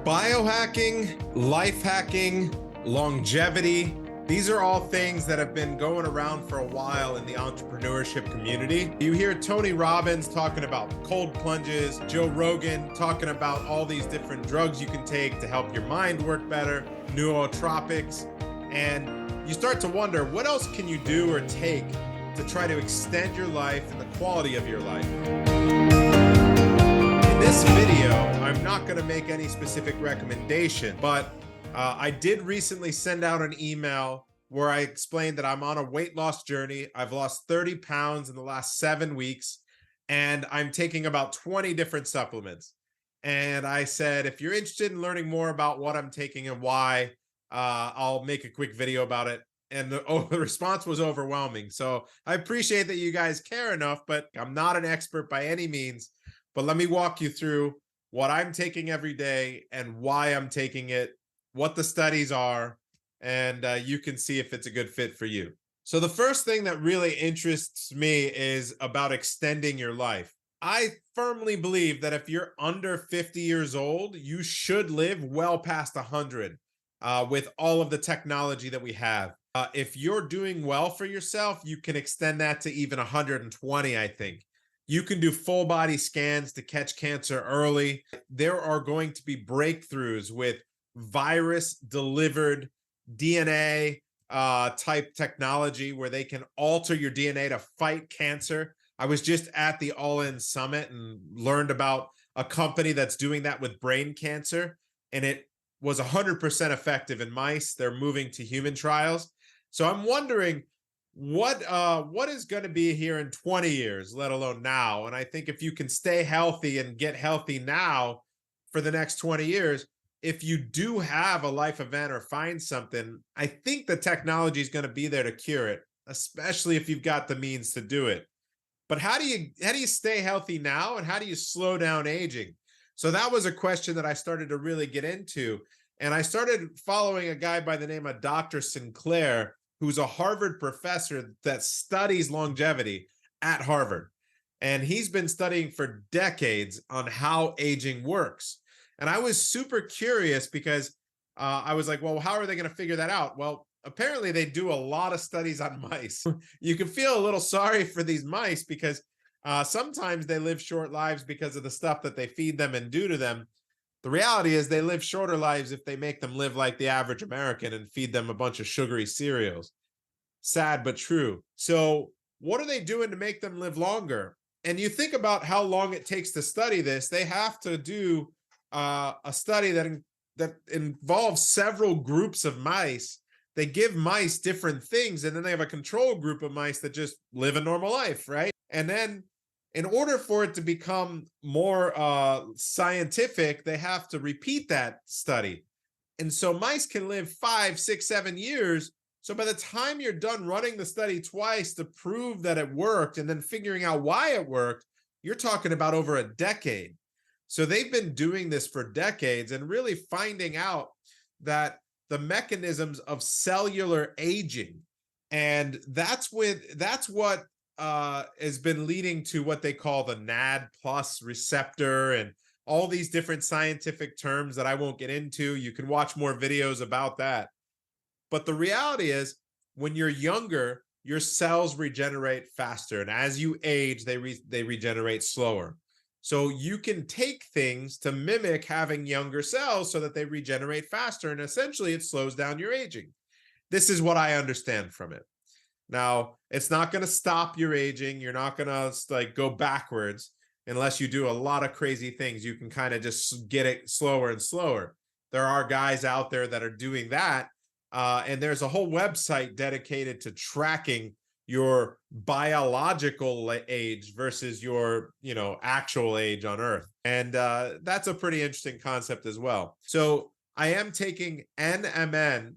Biohacking, life hacking, longevity. These are all things that have been going around for a while in the entrepreneurship community. You hear Tony Robbins talking about cold plunges, Joe Rogan talking about all these different drugs you can take to help your mind work better, nootropics, and you start to wonder, what else can you do or take to try to extend your life and the quality of your life? In this video, I'm not going to make any specific recommendation, but I did recently send out an email where I explained that I'm on a weight loss journey. I've lost 30 pounds in the last 7 weeks, and I'm taking about 20 different supplements. And I said, if you're interested in learning more about what I'm taking and why, I'll make a quick video about it. And the response was overwhelming. So I appreciate that you guys care enough, but I'm not an expert by any means. But let me walk you through what I'm taking every day and why I'm taking it, what the studies are, and you can see if it's a good fit for you. So the first thing that really interests me is about extending your life. I firmly believe that if you're under 50 years old, you should live well past 100 with all of the technology that we have. If you're doing well for yourself, you can extend that to even 120, I think. You can do full body scans to catch cancer early. There are going to be breakthroughs with virus delivered DNA type technology where they can alter your DNA to fight cancer. I was just at the All In Summit and learned about a company that's doing that with brain cancer, and it was 100% effective in mice. They're moving to human trials. So I'm wondering what is going to be here in 20 years, let alone now. And I think if you can stay healthy and get healthy now for the next 20 years, if you do have a life event or find something, I think the technology is going to be there to cure it, especially if you've got the means to do it. But how do you stay healthy now, and how do you slow down aging? So that was a question that I started to really get into. And I started following a guy by the name of Dr. Sinclair, who's a Harvard professor that studies longevity at Harvard. And he's been studying for decades on how aging works. And I was super curious because I was like, well, how are they going to figure that out? Well, apparently they do a lot of studies on mice. You can feel a little sorry for these mice because sometimes they live short lives because of the stuff that they feed them and do to them. The reality is they live shorter lives if they make them live like the average American and feed them a bunch of sugary cereals. Sad but true. So what are they doing to make them live longer? And you think about how long it takes to study this. They have to do a study that involves several groups of mice. They give mice different things, and then they have a control group of mice that just live a normal life, right? And then in order for it to become more scientific, they have to repeat that study. And so mice can live 5, 6, 7 years. So by the time you're done running the study twice to prove that it worked and then figuring out why it worked, you're talking about over a decade. So they've been doing this for decades and really finding out that the mechanisms of cellular aging, and that's what has been leading to what they call the NAD plus receptor and all these different scientific terms that I won't get into. You can watch more videos about that. But the reality is, when you're younger, your cells regenerate faster. And as you age, they regenerate slower. So you can take things to mimic having younger cells so that they regenerate faster. And essentially, it slows down your aging. This is what I understand from it. Now, it's not going to stop your aging. You're not going to go backwards unless you do a lot of crazy things. You can kind of just get it slower and slower. There are guys out there that are doing that. And there's a whole website dedicated to tracking your biological age versus your, actual age on Earth. And that's a pretty interesting concept as well. So I am taking NMN,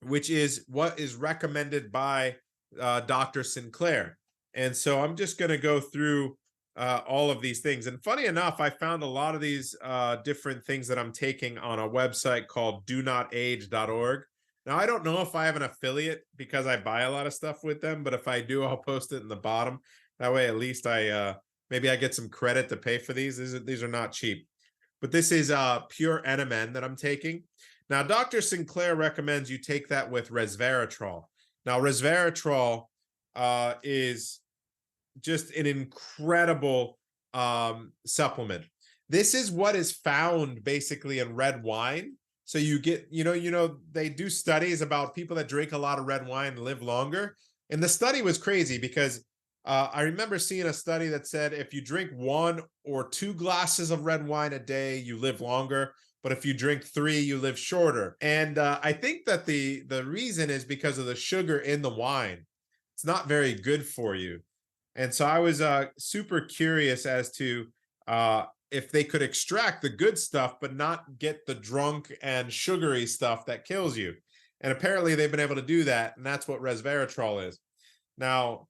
which is what is recommended by Dr. Sinclair. And so I'm just going to go through all of these things. And funny enough, I found a lot of these different things that I'm taking on a website called donotage.org. Now, I don't know if I have an affiliate because I buy a lot of stuff with them, but if I do, I'll post it in the bottom. That way, at least maybe I get some credit to pay for these. These are not cheap. but this is pure NMN that I'm taking. Now, Dr. Sinclair recommends you take that with resveratrol. Now, resveratrol is just an incredible supplement. This is what is found basically in red wine. So you get, they do studies about people that drink a lot of red wine live longer. And the study was crazy because I remember seeing a study that said if you drink 1 or 2 glasses of red wine a day, you live longer. But if you drink 3, you live shorter. And I think that the reason is because of the sugar in the wine. It's not very good for you. And so I was super curious as to if they could extract the good stuff, but not get the drunk and sugary stuff that kills you. And apparently they've been able to do that. And that's what resveratrol is. Now,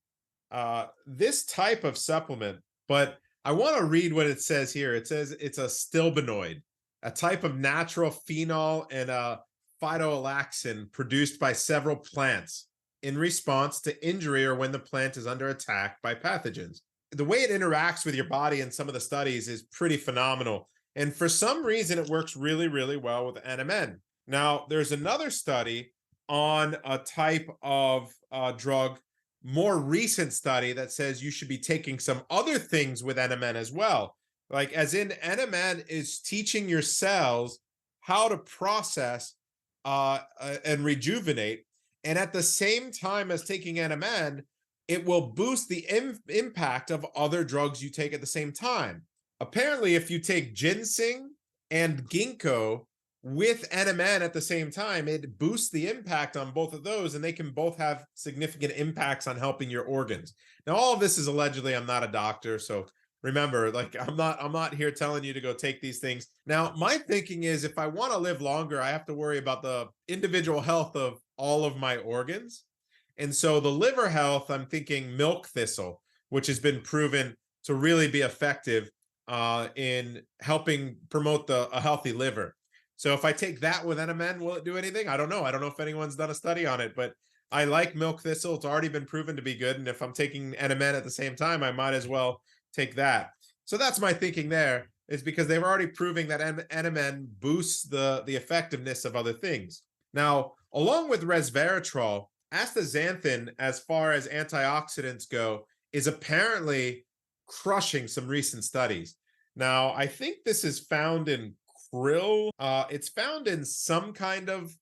this type of supplement, but I want to read what it says here. It says it's a stilbenoid, a type of natural phenol and a phytoalexin produced by several plants in response to injury or when the plant is under attack by pathogens. The way it interacts with your body in some of the studies is pretty phenomenal. And for some reason, it works really, really well with NMN. Now, there's another study on a type of drug, more recent study that says you should be taking some other things with NMN as well. Like as in NMN is teaching your cells how to process and rejuvenate. And at the same time as taking NMN, it will boost the impact of other drugs you take at the same time. Apparently, if you take ginseng and ginkgo with NMN at the same time, it boosts the impact on both of those, and they can both have significant impacts on helping your organs. Now, all of this is allegedly, I'm not a doctor, so remember, like I'm not here telling you to go take these things. Now, my thinking is if I want to live longer, I have to worry about the individual health of all of my organs. And so the liver health, I'm thinking milk thistle, which has been proven to really be effective in helping promote a healthy liver. So if I take that with NMN, will it do anything? I don't know. I don't know if anyone's done a study on it, but I like milk thistle. It's already been proven to be good. And if I'm taking NMN at the same time, I might as well take that. So that's my thinking there, is because they've already proving that NMN boosts the effectiveness of other things. Now, along with resveratrol, astaxanthin, as far as antioxidants go, is apparently crushing some recent studies. Now, I think this is found in krill. It's found in some kind of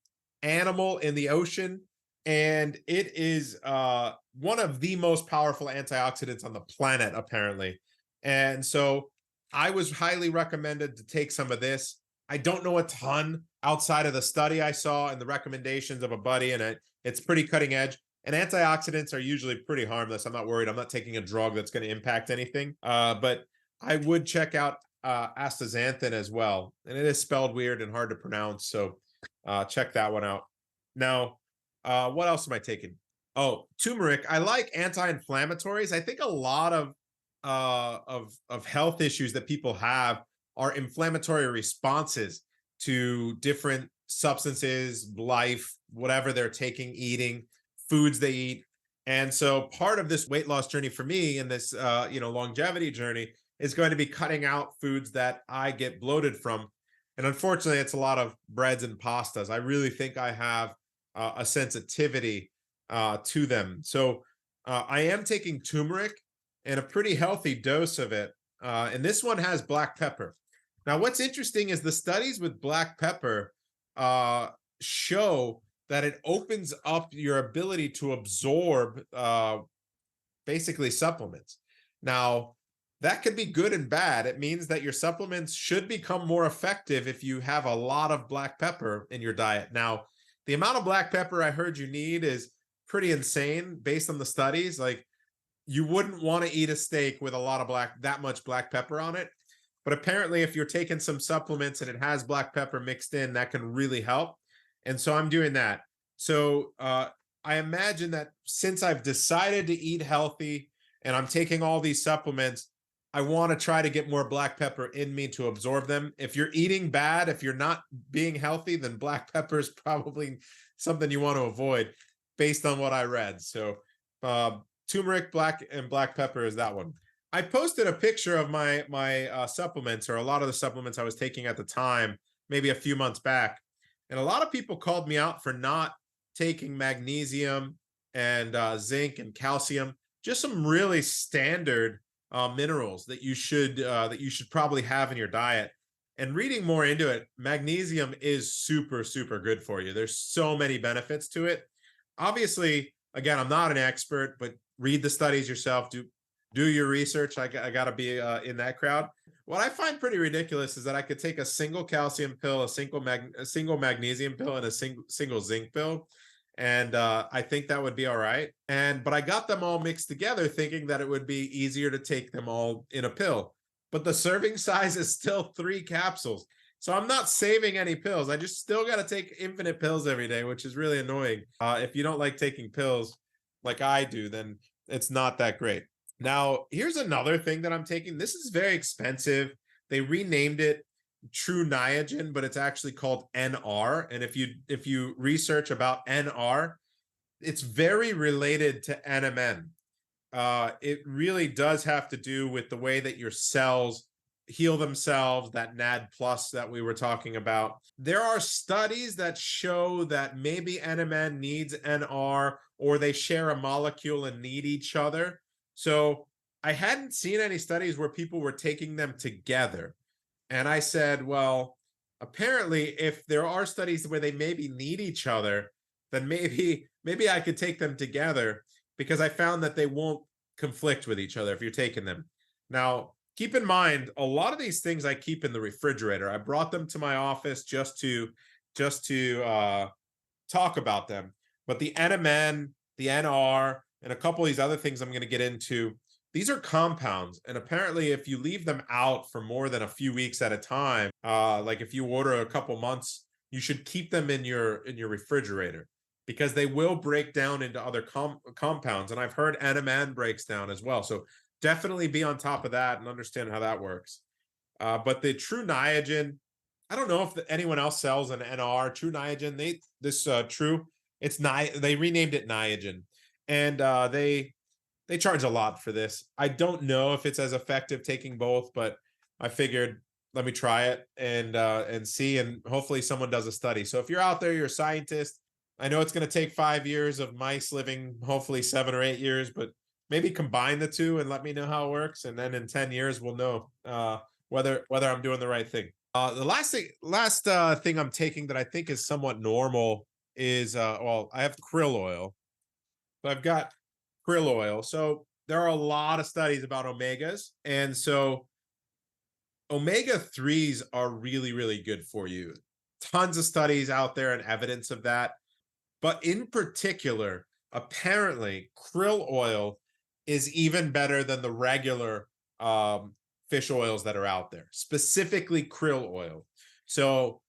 animal in the ocean, and it is one of the most powerful antioxidants on the planet, apparently. And so I was highly recommended to take some of this. I don't know a ton outside of the study I saw and the recommendations of a buddy, and it's pretty cutting edge. And antioxidants are usually pretty harmless. I'm not worried. I'm not taking a drug that's going to impact anything. But I would check out astaxanthin as well. And it is spelled weird and hard to pronounce. So check that one out. Now, what else am I taking? Oh, turmeric. I like anti-inflammatories. I think a lot of health issues that people have are inflammatory responses to different substances, life, whatever they're taking, eating, foods they eat. And so part of this weight loss journey for me and this longevity journey is going to be cutting out foods that I get bloated from. And unfortunately, it's a lot of breads and pastas. I really think I have a sensitivity to them. So I am taking turmeric and a pretty healthy dose of it. And this one has black pepper. Now, what's interesting is the studies with black pepper show that it opens up your ability to absorb basically supplements. Now, that could be good and bad. It means that your supplements should become more effective if you have a lot of black pepper in your diet. Now, the amount of black pepper I heard you need is pretty insane based on the studies. Like, you wouldn't want to eat a steak with a lot of that much black pepper on it. But apparently, if you're taking some supplements and it has black pepper mixed in, that can really help. And so I'm doing that. So I imagine that since I've decided to eat healthy and I'm taking all these supplements, I want to try to get more black pepper in me to absorb them. If you're eating bad, if you're not being healthy, then black pepper is probably something you want to avoid based on what I read. So turmeric, black pepper is that one. I posted a picture of my supplements, or a lot of the supplements I was taking at the time, maybe a few months back, and a lot of people called me out for not taking magnesium and zinc and calcium, just some really standard minerals that you should probably have in your diet. And reading more into it, magnesium is super good for you. There's so many benefits to it. Obviously, again, I'm not an expert, but read the studies yourself. Do your research. I got to be in that crowd. What I find pretty ridiculous is that I could take a single calcium pill, a single magnesium pill, and a single zinc pill, and I think that would be all right. But I got them all mixed together, thinking that it would be easier to take them all in a pill. But the serving size is still 3 capsules, so I'm not saving any pills. I just still got to take infinite pills every day, which is really annoying. If you don't like taking pills like I do, then it's not that great. Now, here's another thing that I'm taking. This is very expensive. They renamed it True Niagen, but it's actually called NR. And if you research about NR, it's very related to NMN. It really does have to do with the way that your cells heal themselves, that NAD plus that we were talking about. There are studies that show that maybe NMN needs NR, or they share a molecule and need each other. So I hadn't seen any studies where people were taking them together. And I said, well, apparently, if there are studies where they maybe need each other, then maybe I could take them together, because I found that they won't conflict with each other if you're taking them. Now, keep in mind, a lot of these things I keep in the refrigerator. I brought them to my office just to talk about them. But the NMN, the NR, and a couple of these other things I'm going to get into, these are compounds. And apparently, if you leave them out for more than a few weeks at a time, like if you order a couple months, you should keep them in your refrigerator, because they will break down into other compounds. And I've heard NMN breaks down as well. So definitely be on top of that and understand how that works. But the True Niagen, I don't know if anyone else sells an NR. True Niagen, they renamed it Niagen, and they charge a lot for this. I don't know if it's as effective taking both, but I figured let me try it and see, and hopefully someone does a study. So if you're out there, you're a scientist. I know it's going to take 5 years of mice living, hopefully 7 or 8 years, but maybe combine the two and let me know how it works. And then in 10 years, we'll know whether I'm doing the right thing. The last thing I'm taking that I think is somewhat normal is well, I have krill oil. So I've got krill oil. So there are a lot of studies about omegas, and so omega 3s are really good for you. Tons of studies out there and evidence of that. But in particular, apparently, krill oil is even better than the regular fish oils that are out there, specifically krill oil. So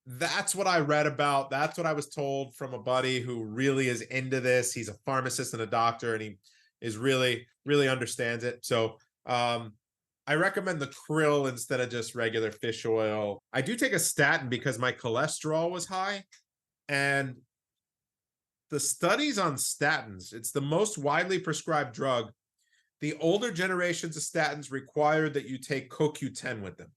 that's what I read about. That's what I was told from a buddy who really is into this. He's a pharmacist and a doctor, and he is really understands it. So I recommend the krill instead of just regular fish oil. I do take a statin because my cholesterol was high, and the studies on statins, it's the most widely prescribed drug. The older generations of statins required that you take CoQ10 with them.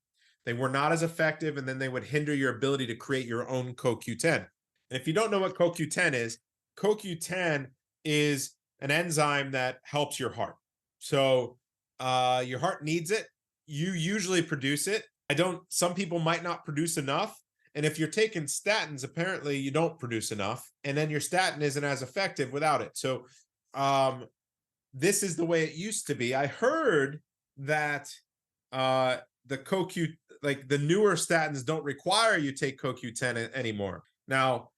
They were not as effective, and then they would hinder your ability to create your own CoQ10. And if you don't know what CoQ10 is an enzyme that helps your heart. So your heart needs it. You usually produce it. Some people might not produce enough. And if you're taking statins, apparently you don't produce enough. And then your statin isn't as effective without it. So this is the way it used to be. I heard that the the newer statins don't require you take CoQ10 anymore. Now,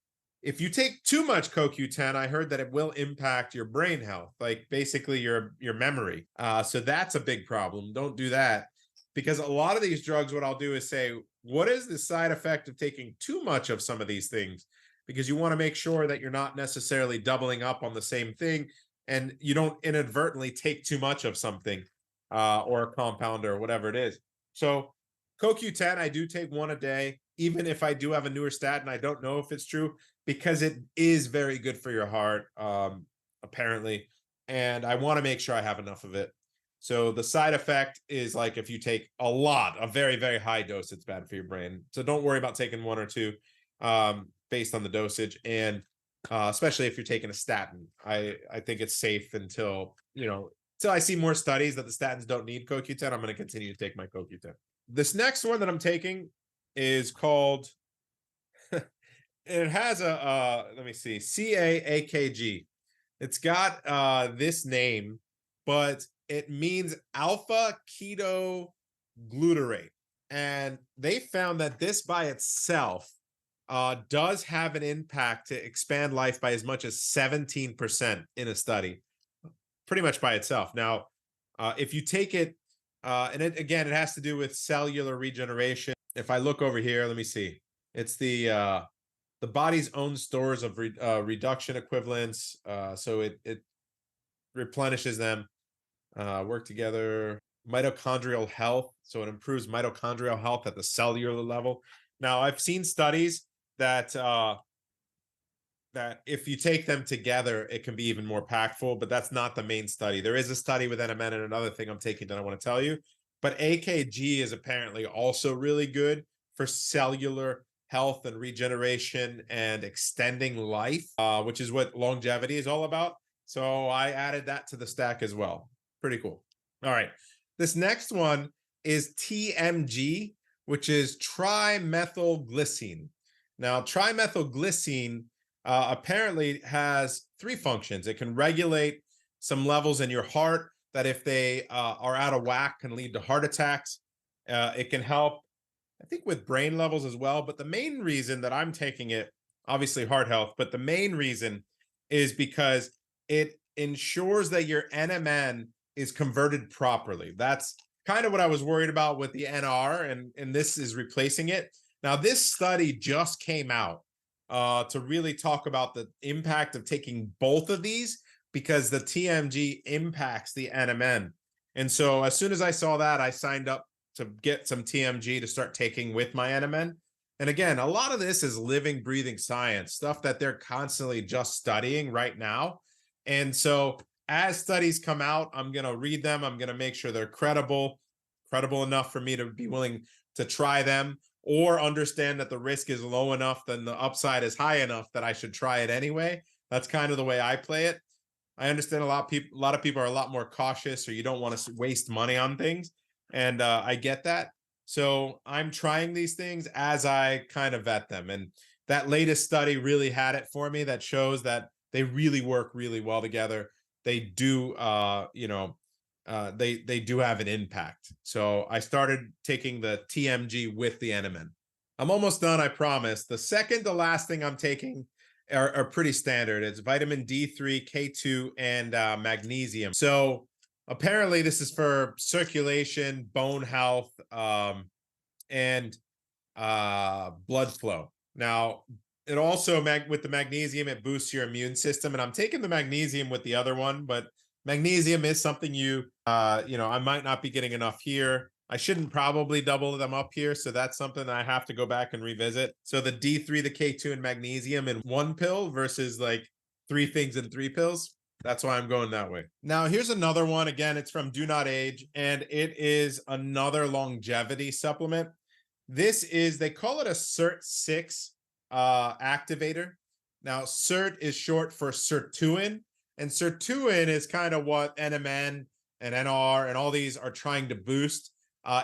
if you take too much CoQ10, I heard that it will impact your brain health, like basically your memory. So that's a big problem. Don't do that, because a lot of these drugs, what I'll do is say, what is the side effect of taking too much of some of these things? Because you want to make sure that you're not necessarily doubling up on the same thing, and you don't inadvertently take too much of something or a compound or whatever it is. So CoQ10, I do take one a day. Even if I do have a newer statin, I don't know if it's true, because it is very good for your heart, apparently. And I want to make sure I have enough of it. So the side effect is like if you take a very, very high dose, it's bad for your brain. So don't worry about taking one or two based on the dosage. And especially if you're taking a statin, I think it's safe until, until I see more studies that the statins don't need CoQ10, I'm going to continue to take my CoQ10. This next one that I'm taking is called, it has let me see, CAAKG. It's got this name, but it means alpha keto glutarate. And they found that this by itself does have an impact to expand life by as much as 17% in a study, pretty much by itself. Now, if you take it, and again, it has to do with cellular regeneration. If I look over here, let me see. It's the body's own stores of reduction equivalents. So it replenishes them, work together, mitochondrial health. So it improves mitochondrial health at the cellular level. Now, I've seen studies that that if you take them together, it can be even more impactful, but that's not the main study. There is a study with NMN and another thing I'm taking that I want to tell you. But AKG is apparently also really good for cellular health and regeneration and extending life, which is what longevity is all about. So I added that to the stack as well. Pretty cool. All right. This next one is TMG, which is trimethylglycine. Now, trimethylglycine apparently has three functions. It can regulate some levels in your heart that if they are out of whack can lead to heart attacks. It can help, I think, with brain levels as well. But the main reason that I'm taking it, obviously heart health, but the main reason is because it ensures that your NMN is converted properly. That's kind of what I was worried about with the NR, and this is replacing it. Now, this study just came out to really talk about the impact of taking both of these because the TMG impacts the NMN. And so as soon as I saw that, I signed up to get some TMG to start taking with my NMN. And again, a lot of this is living, breathing science, stuff that they're constantly just studying right now. And so as studies come out, I'm going to read them. I'm going to make sure they're credible enough for me to be willing to try them, or understand that the risk is low enough, then the upside is high enough that I should try it anyway. That's kind of the way I play it. I understand a lot of people are a lot more cautious, or you don't want to waste money on things. And I get that. So I'm trying these things as I kind of vet them. And that latest study really had it for me, that shows that they really work really well together. They do, they do have an impact. So I started taking the TMG with the NMN. I'm almost done, I promise. The second to last thing I'm taking are pretty standard. It's vitamin D3, K2, and magnesium. So apparently this is for circulation, bone health, and blood flow. Now, it also, with the magnesium, it boosts your immune system. And I'm taking the magnesium with the other one, but magnesium is something I might not be getting enough here. I shouldn't probably double them up here. So that's something that I have to go back and revisit. So the D3, the K2, and magnesium in one pill versus like three things in three pills. That's why I'm going that way. Now, here's another one. Again, it's from Do Not Age, and it is another longevity supplement. This is, they call it a SIRT6 activator. Now, SIRT is short for sirtuin, and sirtuin is kind of what NMN and NR and all these are trying to boost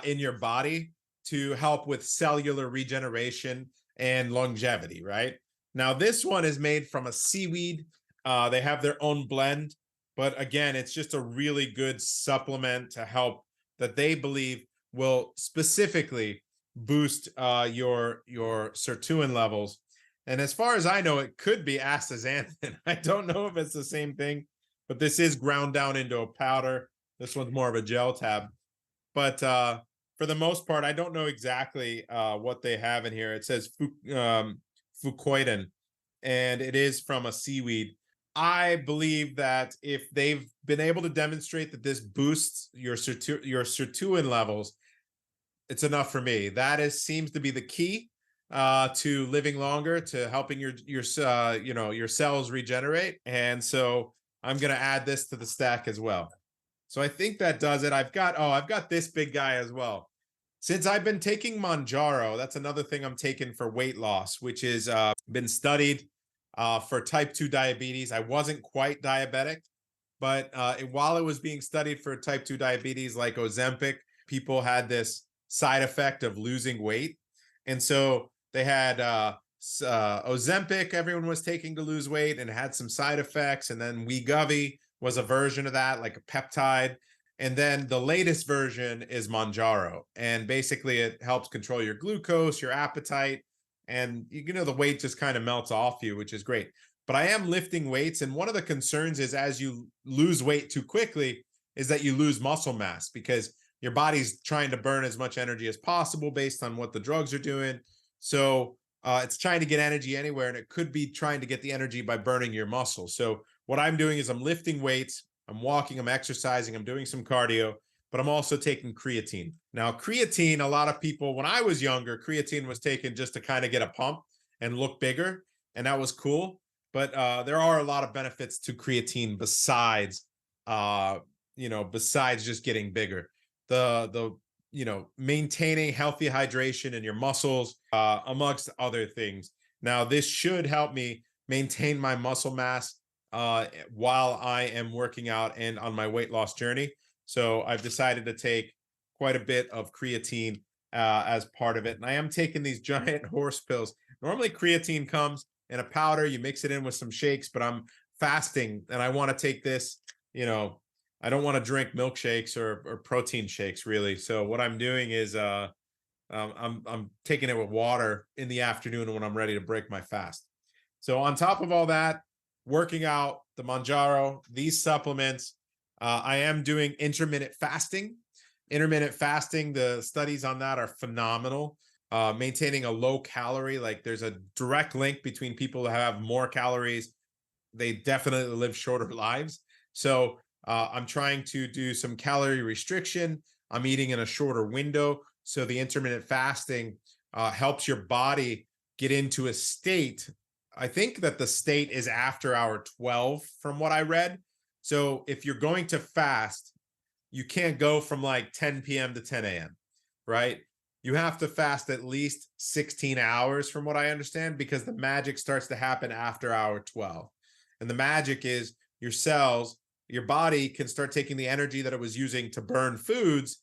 in your body to help with cellular regeneration and longevity, right? Now, this one is made from a seaweed. They have their own blend, but again, it's just a really good supplement to help, that they believe will specifically boost your sirtuin levels. And as far as I know, it could be astaxanthin. I don't know if it's the same thing, but this is ground down into a powder. This one's more of a gel tab. But for the most part, I don't know exactly what they have in here. It says fucoidan, and it is from a seaweed. I believe that if they've been able to demonstrate that this boosts your sirtuin levels, it's enough for me. That seems to be the key to living longer, to helping your cells regenerate. And so I'm going to add this to the stack as well. So I think that does it. I've got this big guy as well. Since I've been taking Manjaro, that's another thing I'm taking for weight loss, which is been studied for type 2 diabetes. I wasn't quite diabetic, but while it was being studied for type 2 diabetes, like Ozempic, people had this side effect of losing weight. And so they had Ozempic, everyone was taking to lose weight, and it had some side effects. And then Wegovy was a version of that, like a peptide. And then the latest version is Manjaro. And basically it helps control your glucose, your appetite, and the weight just kind of melts off you, which is great. But I am lifting weights. And one of the concerns is as you lose weight too quickly is that you lose muscle mass because your body's trying to burn as much energy as possible based on what the drugs are doing. So it's trying to get energy anywhere, and it could be trying to get the energy by burning your muscles. So what I'm doing is I'm lifting weights, I'm walking, I'm exercising, I'm doing some cardio, but I'm also taking creatine. Now, creatine, a lot of people, when I was younger, creatine was taken just to kind of get a pump and look bigger, and that was cool. But there are a lot of benefits to creatine besides, besides just getting bigger. The maintaining healthy hydration in your muscles, amongst other things. Now, this should help me maintain my muscle mass while I am working out and on my weight loss journey. So I've decided to take quite a bit of creatine as part of it. And I am taking these giant horse pills. Normally creatine comes in a powder, you mix it in with some shakes, but I'm fasting and I want to take this, I don't want to drink milkshakes or protein shakes really. So what I'm doing is I'm taking it with water in the afternoon when I'm ready to break my fast. So on top of all that, working out, the Manjaro, these supplements, I am doing intermittent fasting. Intermittent fasting, the studies on that are phenomenal. Maintaining a low calorie, like there's a direct link between people who have more calories, they definitely live shorter lives. So I'm trying to do some calorie restriction. I'm eating in a shorter window. So the intermittent fasting helps your body get into a state. I think that the state is after hour 12 from what I read. So if you're going to fast, you can't go from like 10 p.m. to 10 a.m., right? You have to fast at least 16 hours from what I understand, because the magic starts to happen after hour 12. And the magic is your cells, your body can start taking the energy that it was using to burn foods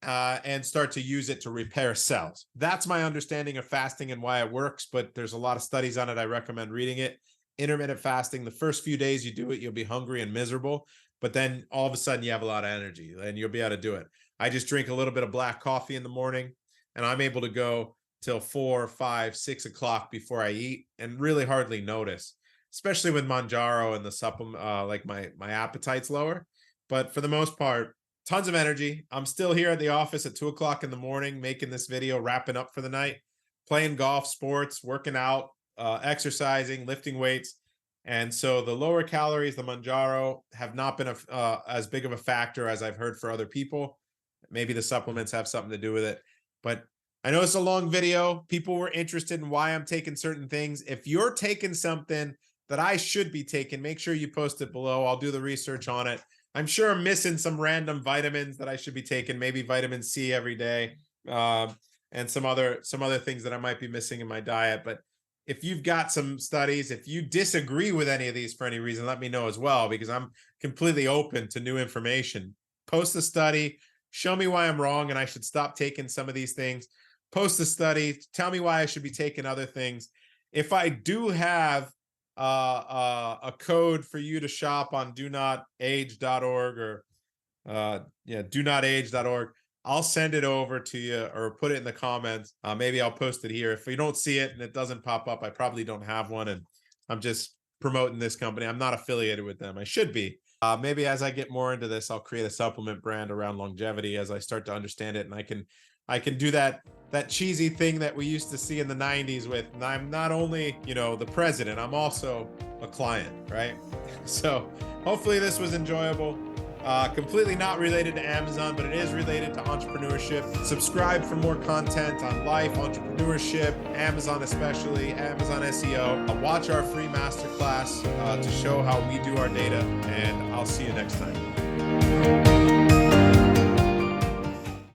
and start to use it to repair cells. That's my understanding of fasting and why it works, but there's a lot of studies on it. I recommend reading it. Intermittent fasting, the first few days you do it, you'll be hungry and miserable, but then all of a sudden you have a lot of energy and you'll be able to do it. I just drink a little bit of black coffee in the morning and I'm able to go till 4, 5, 6 o'clock before I eat and really hardly notice, especially with Manjaro and the supplement, like my appetite's lower. But for the most part, tons of energy. I'm still here at the office at 2 o'clock in the morning, making this video, wrapping up for the night, playing golf, sports, working out, exercising, lifting weights. And so the lower calories, the Manjaro, have not been as big of a factor as I've heard for other people. Maybe the supplements have something to do with it. But I know it's a long video. People were interested in why I'm taking certain things. If you're taking something that I should be taking, make sure you post it below. I'll do the research on it. I'm sure I'm missing some random vitamins that I should be taking, maybe vitamin C every day, and some other things that I might be missing in my diet. But if you've got some studies, if you disagree with any of these for any reason, let me know as well, because I'm completely open to new information. Post a study, show me why I'm wrong and I should stop taking some of these things. Post a study, tell me why I should be taking other things. If I do have a code for you to shop on donotage.org or donotage.org, I'll send it over to you or put it in the comments. Maybe I'll post it here. If you don't see it and it doesn't pop up, I probably don't have one and I'm just promoting this company. I'm not affiliated with them. I should be. Maybe as I get more into this, I'll create a supplement brand around longevity as I start to understand it, and I can do that cheesy thing that we used to see in the 90s with, and I'm not only, the president, I'm also a client, right? So hopefully this was enjoyable. Completely not related to Amazon, but it is related to entrepreneurship. Subscribe for more content on life, entrepreneurship, Amazon especially, Amazon SEO. Watch our free masterclass to show how we do our data, and I'll see you next time.